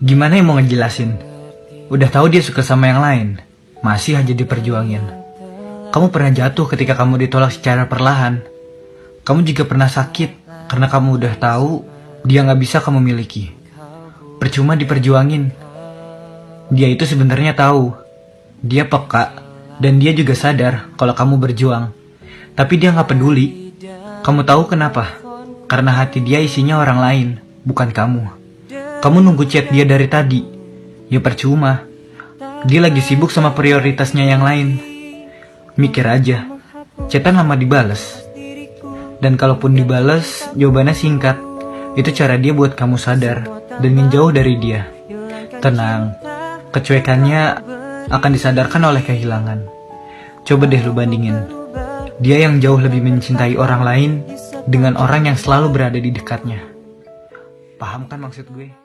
Gimana yang mau ngejelasin? Udah tahu dia suka sama yang lain, masih aja diperjuangin. Kamu pernah jatuh ketika kamu ditolak secara perlahan. Kamu juga pernah sakit karena kamu udah tahu dia gak bisa kamu miliki. Percuma diperjuangin. Dia itu sebenarnya tahu. Dia peka dan dia juga sadar kalau kamu berjuang. Tapi dia gak peduli. Kamu tahu kenapa? Karena hati dia isinya orang lain, bukan kamu. Kamu nunggu chat dia dari tadi. Ya percuma. Dia lagi sibuk sama prioritasnya yang lain. Mikir aja, chatan lama dibales. Dan kalaupun dibales, jawabannya singkat. Itu cara dia buat kamu sadar dan menjauh dari dia. Tenang, kecuekannya akan disadarkan oleh kehilangan. Coba deh lu bandingin. Dia yang jauh lebih mencintai orang lain dengan orang yang selalu berada di dekatnya. Paham kan maksud gue?